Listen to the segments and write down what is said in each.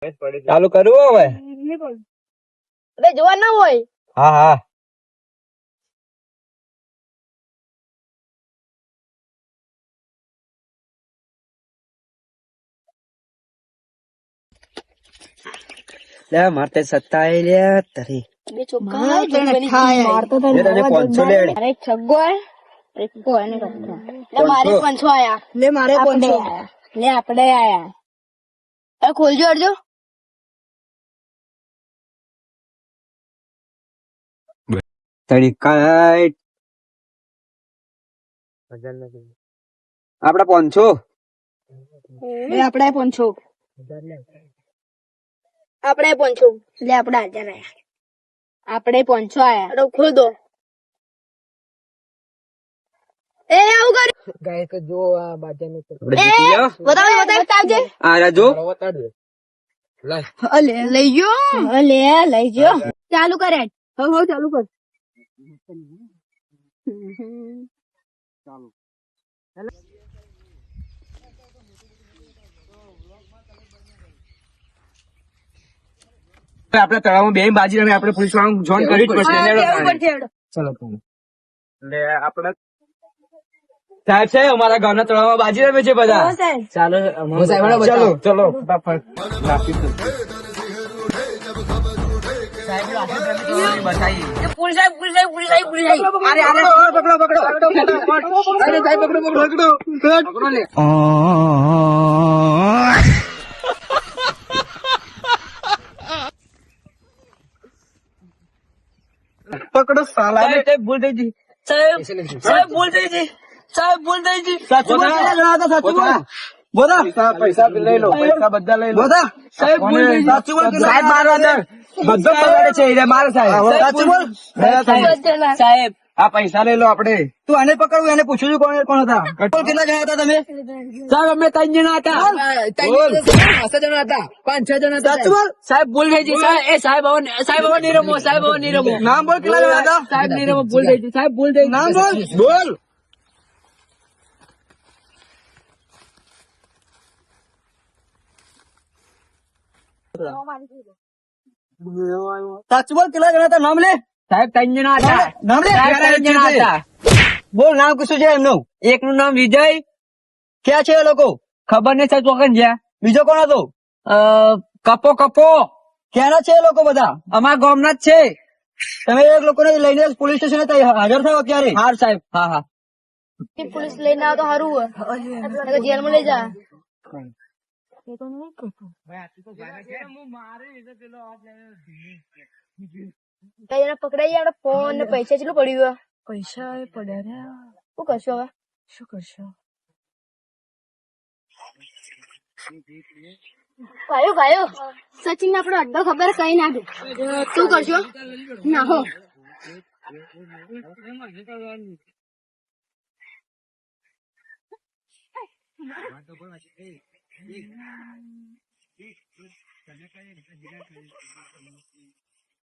ચાલુ કરવું હવે? અરે જોવા ના હોય. હા હા. લે મારતે સત્તા આઈ લે તરી. બે ચોખ્ખા મારતો તો લે તને 500 લે. અરે છગ્ગો એક કો એને કરતો લે મારે 500 આયા. લે મારે 500 આયા. લે આપણે આયા. અરે ખોલજો અડજો. તડી કાઈ આપડા 500. લે આપણે 500. આપણે 500. લે આપણે 1000 આયા. આપણે 500 આયા. અરે ખોલ દો. એ આવું કર ગાય તો જો આ બાજાને બતાવજે. આ રાજો અલે લઈ ગયો. અલે લઈ ગયો. ચાલુ કરે. હો ચાલુ કર. ચાલુ. આપડે તળાવમાં બે બાજી રમે આપણે પોલીસ વાળા જોઈન કરી જ પડશે. ચલો એટલે આપણે સાહેબ છે અમારા ગામના તળાવમાં બાજી રમે છે બધા. ચાલો ચલો ચલો પકડો સાલા ભૂલ થઈ ગઈ. સાહેબ ભૂલ થઈ ગઈ. સાહેબ ભૂલ થઈ ગઈ. સાચું બોલો. પૈસા લઈ લો. પૈસા બધા લઈ લો. સાહેબ ભૂલ થઈ ગઈ. સાચું બોલ. સાહેબ મારો બધો પગાડે છે એ મારો સાહેબ. સાચું બોલ. સાહેબ આ પૈસા લઈ લો આપડે. તું આને પકડવું એને પૂછું છું કોણ હતા. કેટલા જણા હતા તમે? સાહેબ અમે 3 જણા હતા. 5 જણા હતા. 5-6 જણા હતા. સાચું બોલ. સાહેબ ભૂલ થઈ ગઈ. સાહેબ હવે નિરમો. સાહેબ હવે નિરમો. નામ બોલ. કેટલા જણા હતા? સાહેબ નિરમો. ભૂલ થઈ ગઈ. સાહેબ ભૂલ થઈ ગઈ. નામ બોલ. બોલ. સાચું બોલ. કેટલા જણા હતા? નામ લે. સાહેબ 3 જણા હતા. નામ લે. 3 જણા હતા. બોલ. નામ કશું છે એમનું? એકનું નામ વિજય. ક્યાં છે એ લોકો? ખબર નહીં સાહેબ. ચોકન જ્યાં. બીજો કોણ હતો? કપો. ક્યાંના છે એ લોકો બધા? અમારા ગામના જ છે. તમે એક લોકોને લઈને પોલીસ સ્ટેશન હાજર થાવ અત્યારે. હા સાહેબ. હા પોલીસ લઈને આવો તો સારું હોય. જેલમાં લઈ જા. પકડાઈ યાર. ફોન ને પૈસા કેટલું પડ્યું? પૈસા પડ્યા. શું કરશો હવે? શું કરશો? ભાઈઓ સચિન ને આપડો અડ્ડો ખબર કઈ ના દે. શું કરશો? ના હો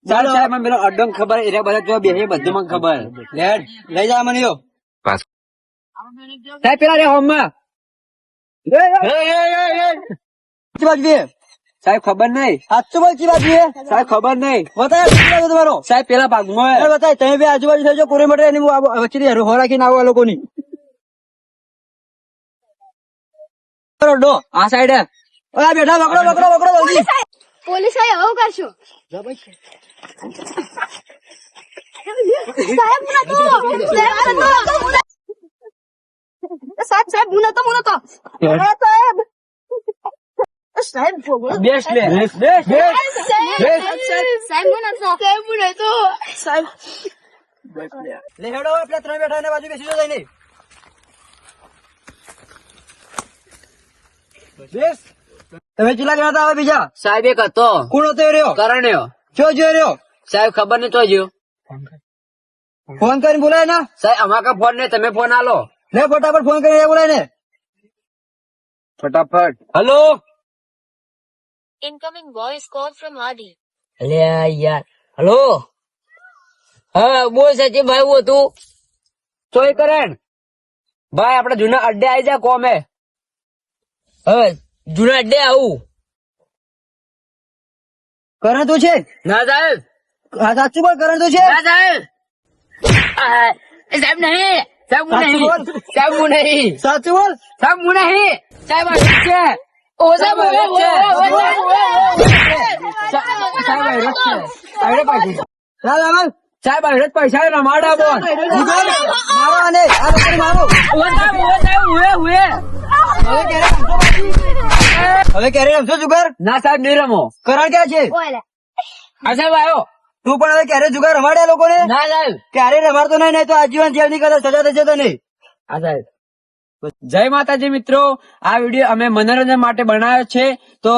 ચાલો સાહેબ મને પેલો અડ્ડો ખબર એ બધા જો બે બધું મને ખબર. લઈ જા મને સાહેબ પેલા રે હોમ માં સાહેબ ખબર નહીં. સાચું બોલ. સાહેબ ખબર નહીં. બતાય તમારો સાહેબ પેલા ભાગમાં બતાય. તમે બે આજુબાજુ થઈ જાઓ. કોરે માટે એની વચ્ચે હો રાખીને આવો લોકોની. આ સાઈડ બેઠા. પકડો જલ્દી. પોલીસ આવું કરશો? સાહેબ હું નતો સાહેબ બેસ્ટ લે હેડો આપણે 3 બેઠા ને બાજુ બેસી જાવ જઈને. તમે કેટલા ગયા હતા? હવે બીજા સાહેબ એક હતો. કોણ હતો એ રહ્યો? કરણ્યો. જો રહ્યો સાહેબ ખબર નહીં તો જો ફોન કરીને બોલાય ને. સાહેબ અમારા કા ફોન નહીં. તમે ફોન આલો. લે ફટાફટ ફોન કરીને બોલાય ને. ફટાફટ. Hello. Incoming voice call from Adi. અલે યાર. હલો. હા બોલ સચિન ભાઈ. હું હતું ચોય કરણ ભાઈ. આપડે જૂના અડ્ડે આવી જા કોમે. હવે જૂના અડ્ડે આવું. કરણ તું છે? ના સાહેબ, હા, સાચું બોલ, કરણ તું છે? ના સાહેબ. સાહેબ નહીં, સાહેબ હું સાચું બોલ. નહીં, સાહેબ હું નહીં, સાચું બોલ. સાહેબ હું નહીં, સાહેબ આ જ છે. ઓ સાહેબ આ જ છે. સાહેબ આ જ છે. આવડે પૈસા. ચાલ આમાં. સાહેબ આ જ પૈસા રમાડા બોલ. જુગાર મારો આને, આ લોકોને મારો. ઓ સાહેબ, હુએ. હવે ક્યારે રમશો જુગાર? ના સાહેબ નહીં રમો. કરણ ક્યાં છે? ઓય આ સાહેબ આવ્યો. તું પણ હવે ક્યારે જુગાર રમાડ્યા લોકોને? ના સાહેબ. ક્યારે રમાડતો નહીં તો આજીવન જેલની કદાચ સજા થશે તને. હા સાહેબ. જય માતાજી મિત્રો, આ વિડીયો અમે મનોરંજન માટે બનાવ્યો છે. તો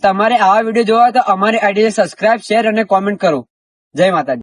તમારે આવા વિડીયો જોવા હોય તો અમારી આઈડી સબસ્ક્રાઇબ, શેર અને કોમેન્ટ કરો. જય માતાજી.